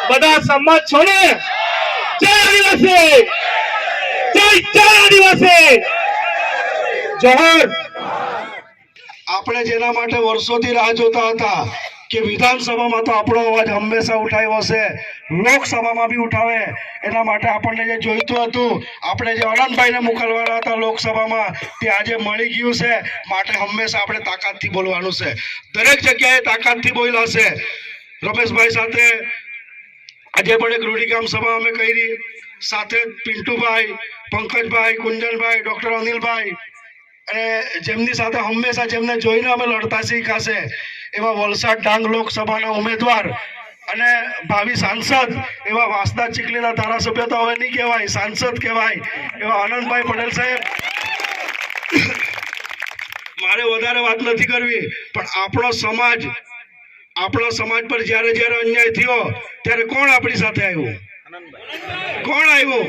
બધા સંમત છો ને? જય આદિવાસી, જય આદિવાસી, જોહર. આપણે જેના માટે વર્ષોથી રાહ જોતા હતા કે વિધાનસભામાં તો આપણો અવાજ હંમેશા ઉઠાવ્યો છે, લોકસભામાં બી ઉઠાવે, એના માટે આપણને જે જોઈતું હતું, આપણે જે આનંદભાઈને મોકલવાના હતા લોકસભામાં, તે આજે મળી ગયું છે. માટે હંમેશા આપણે તાકાતથી બોલવાનું છે, દરેક જગ્યાએ તાકાતથી બોલ્યા છે. રમેશભાઈ સાથે આજે પણ એક રૂઢિકામ સભા અમે કરી, સાથે પિન્ટુભાઈ, પંકજભાઈ, કુંજનભાઈ, ડોક્ટર અનિલભાઈ, અને જેમની સાથે હંમેશા જેમને જોઈને અમે લડતા શીખ્યા છે એવા વલસાડ ડાંગ લોકસભાના ઉમેદવાર અને ભાવિ સાંસદ એવા વાંસદા ચીખલીના ધારાસભ્ય તો હવે નહીં કહેવાય, સાંસદ કહેવાય, એવા આનંદભાઈ પટેલ સાહેબ. મારે વધારે વાત નથી કરવી, પણ આપણો સમાજ પર જ્યારે જ્યારે અન્યાય થયો ત્યારે કોણ આપણી સાથે આવ્યું? કોણ આવ્યું?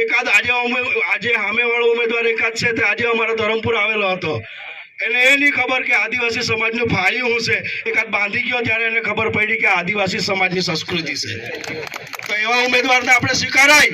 એકાદ આજે સામેવાળો ઉમેદવાર એકાદ છે તે આજે અમારા ધરમપુર આવેલો હતો. એને એ નહીં ખબર કે આદિવાસી સમાજનું ફાળ્યું શું છે. એકાદ બાંધી ગયો ત્યારે એને ખબર પડી કે આદિવાસી સમાજની સંસ્કૃતિ છે. તો એવા ઉમેદવારને આપણે સ્વીકારાય?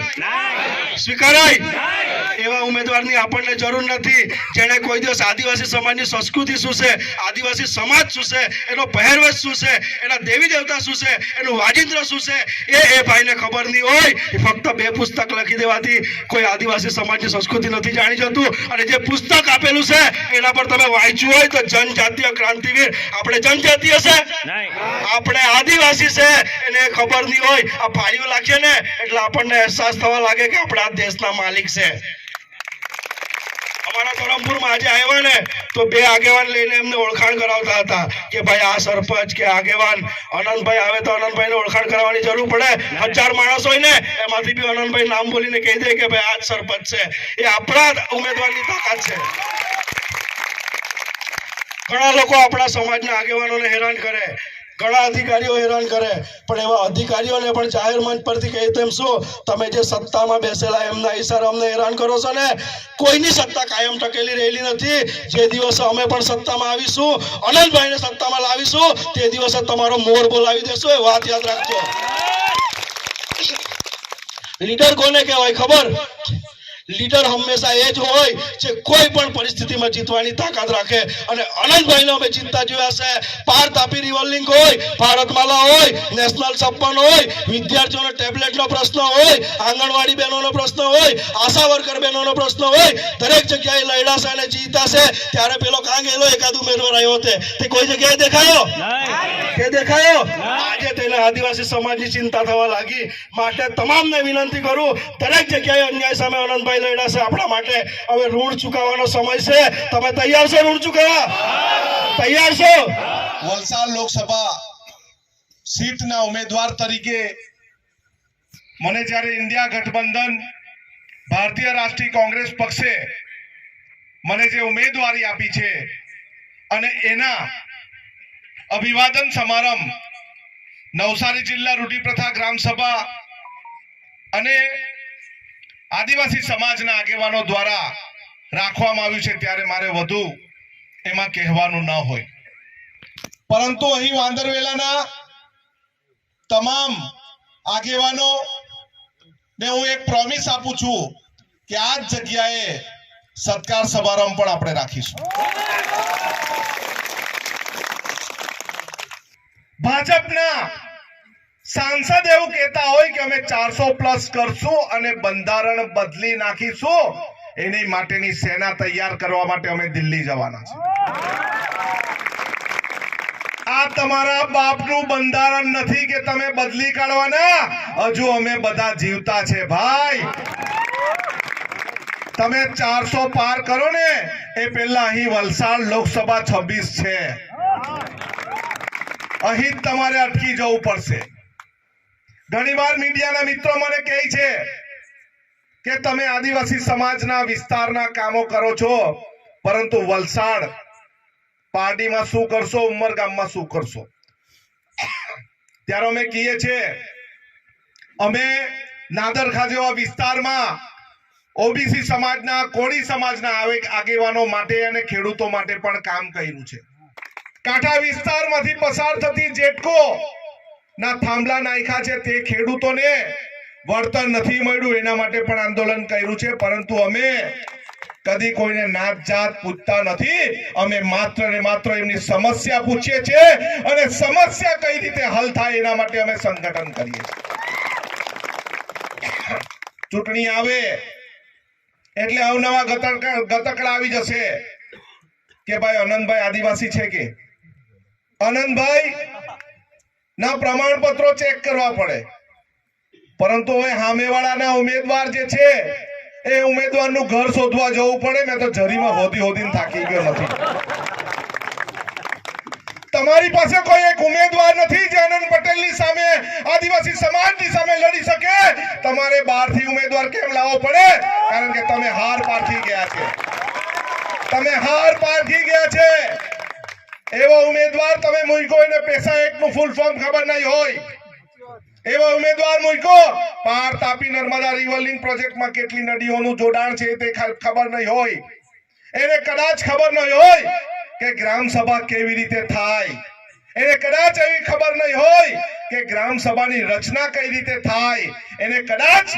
એવા ઉમેદવારની આપણને જરૂર નથી જેને કોઈ દિવસ આદિવાસી સમાજની સંસ્કૃતિ શું છે, આદિવાસી સમાજ શું છે, એનો પહેરવેશ શું છે, એના દેવી દેવતા શું છે, એનું વાજિંત્ર શું છે, એ ભાઈને ખબર નહીં હોય. ફક્ત 2 પુસ્તક લખી દેવાથી કોઈ આદિવાસી સમાજની સંસ્કૃતિ નથી જાણી જતું. અને જે પુસ્તક આપેલું છે એના પર તમે વાંચ્યું હોય તો જનજાતીય ક્રાંતિવીર આપણે જનજાતીય છે, આપણે આદિવાસી છે, એને ખબર નહીં હોય. આ ફાળીઓ લાગે ને એટલે આપણને અહેસાસ થવા લાગે કે આપણે આ દેશના માલિક છે. અમારા ધરમપુરમાં આજે આવ્યા ને તો 2 આગેવાન લઈને એમને ઓળખાણ કરાવતા હતા કે ભાઈ આ સરપંચ કે આગેવાન આનંદભાઈ આવે તો આનંદભાઈને ઓળખાણ કરાવવાની જરૂર પડે. 1000 માણસ હોય ને એમાંથી બી આનંદભાઈ નામ બોલીને કહી દે કે ભાઈ આ જ સરપંચ છે. એ આપણા ઉમેદવારની તાકાત છે. ઘણા લોકો આપણા સમાજના આગેવાનોને હેરાન કરે, ઘણા અધિકારીઓ હેરાન કરે, પણ એવા અધિકારીઓને પણ જાહેર મંચ પરથી કહે તેમ શું, તમે જે સત્તામાં બેસેલા એમના ઈશારે અમને હેરાન કરો છો ને? કોઈની સત્તા કાયમ ટકેલી રહેલી નથી. જે દિવસે અમે પણ સત્તામાં આવીશું, આનંદભાઈને સત્તામાં લાવીશું, તે દિવસે તમારો મોર બોલાવી દેશું. એ વાત યાદ રાખજો. લીડર કોને કહેવાય ખબર? લીડર હંમેશા એ જ હોય જે કોઈ પણ પરિસ્થિતિમાં જીતવાની તાકાત રાખે. અને આનંદભાઈને અમે જીતતા જોયા છે. પાર તાપી રિવોલ્વિંગ હોય, ભારતમાલા હોય, નેશનલ 56 હોય, વિદ્યાર્થીઓનો ટેબ્લેટનો પ્રશ્ન હોય, આંગણવાડી બહેનોનો પ્રશ્ન હોય, આશા વર્કર બહેનોનો પ્રશ્ન હોય, દરેક જગ્યાએ લડ્યા છે અને જીતાશે. ત્યારે પેલો કાં ગયેલો એકાદ ઉમેદવાર આવ્યો હતો તે કોઈ જગ્યાએ દેખાયો? આજે તેને આદિવાસી સમાજની ચિંતા થવા લાગી. માટે તમામને વિનંતી કરું, દરેક જગ્યાએ અન્યાય સામે આનંદભાઈ લડ્યા છે આપણા માટે. હવે ઋણ ચૂકવવાનો સમય છે. તમે તૈયાર છો ઋણ ચૂકવવા? તૈયાર છો? વલસાડ લોકસભા સીટના ઉમેદવાર તરીકે મને જ્યારે ઇન્ડિયા ગઠબંધન ભારતીય રાષ્ટ્રીય કોંગ્રેસ પક્ષે મને જે ઉમેદવારી આપી છે અને એના અભિવાદન સમારંભ નવસારી જિલ્લા રૂઢિપ્રથા ગ્રામ સભા અને આદિવાસી સમાજના આગેવાનો દ્વારા રાખવામાં આવ્યું છે, ત્યારે મારે વધુ એમાં કહેવાનું ન હોય. પરંતુ અહીં વાંદરવેલાના તમામ આગેવાનો ને હું એક પ્રોમિસ આપું છું કે આ જ જગ્યાએ સત્કાર સમારંભ પણ આપણે રાખીશું. ભાજપના સાંસદ એવું કહેતા હોય કે અમે 400+ કરશું અને બંધારણ બદલી નાખીશું, એની માટેની સેના તૈયાર કરવા માટે અમે દિલ્હી જવાના છે. આ તમારા બાપનું બંધારણ નથી કે તમે બદલી કાઢવાના. હજુ અમે બધા જીવતા છે ભાઈ. તમે 400 પાર કરો ને એ પહેલા અહીં વલસાડ લોકસભા 26 છે, અહીં તમારે અટકી જવું પડશે. ઘણીવાર મીડિયાના મિત્રો મને કહે છે કે તમે આદિવાસી સમાજના વિસ્તારના કામો કરો છો, પરંતુ વલસાડ પાર્ટીમાં શું કરશો, ઉમરગામમાં શું કરશો? ત્યારે અમે કહીએ છીએ અમે નાદરખા જેવા વિસ્તારમાં ઓબીસી સમાજના, કોળી સમાજના આગેવાનો માટે અને ખેડૂતો માટે પણ કામ કર્યું છે. કાંઠા વિસ્તારમાંથી પસાર થતી જેટકો ના થાંભલા નાખ્યા છે, તે ખેડૂતોને વળતર નથી મળ્યું એના માટે પણ આંદોલન કર્યું છે, પરંતુ અમે કદી કોઈને નાત જાત પૂછતા નથી. અમે માત્ર ને માત્ર એમની સમસ્યા પૂછીએ છીએ અને સમસ્યા કઈ રીતે હલ થાય એના માટે અમે સંગઠન કરીએ છીએ. ચૂંટણી આવે એટલે અવનવા ગતકડા આવી જશે કે ભાઈ અનંતભાઈ આદિવાસી છે કે અનંતભાઈ ના પ્રમાણપત્રો ચેક કરવા પડે, પરંતુ હવે સામેવાળાના ઉમેદવાર જે છે એ ઉમેદવારનું ઘર શોધવા જવું પડે. મેં તો જરીમાં હોદીને થાકી ગયો નથી. તમારી પાસે કોઈ એક ઉમેદવાર નથી જે આનંદ પટેલની સામે, આદિવાસી સમાજની સામે લડી શકે. તમારે બહારથી ઉમેદવાર કેમ લાવવો પડે? કારણ કે તમે હાર પારખી ગયા છે. તમે હાર પારખી ગયા છે. એવો ઉમેદવાર તમે મૂક્યો એને પૈસા એકનું ફૂલ ફોર્મ ખબર નહીં હોય, એવો ઉમેદવાર મૂક્યો પાર તાપી નર્મદા રિવર લિંક પ્રોજેક્ટમાં કેટલી નદીઓનું જોડાણ છે તે ખબર નહીં હોય. એને કદાચ ખબર નહીં હોય કે ગ્રામ સભા કેવી રીતે થાય. એને કદાચ એવી ખબર નહીં હોય કે ગ્રામ સભાની રચના કઈ રીતે થાય. એને કદાચ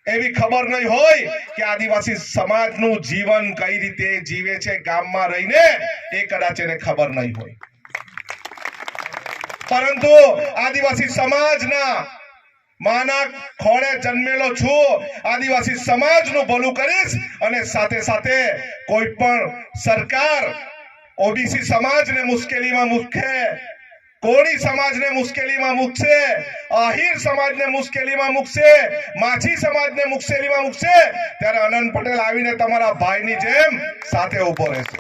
એવી ખબર નહીં હોય કે આદિવાસી સમાજનું જીવન કઈ રીતે જીવે છે ગામમાં રહીને, એ કદાચ એને ખબર નહીં હોય. પરંતુ આદિવાસી સમાજના માના ખોળે જન્મેલો છું. આદિવાસી સમાજનું ભલું કરીશ અને સાથે સાથે કોઈ પણ સરકાર ઓબીસી સમાજને મુશ્કેલીમાં મૂકે, કોળી સમાજને મુશ્કેલીમાં મૂકશે, આહિર સમાજને મુશ્કેલીમાં મૂકશે, માછી સમાજને મુશ્કેલીમાં મૂકશે, ત્યારે આનંદ પટેલ આવીને તમારા ભાઈની જેમ સાથે ઉભો રહેશે.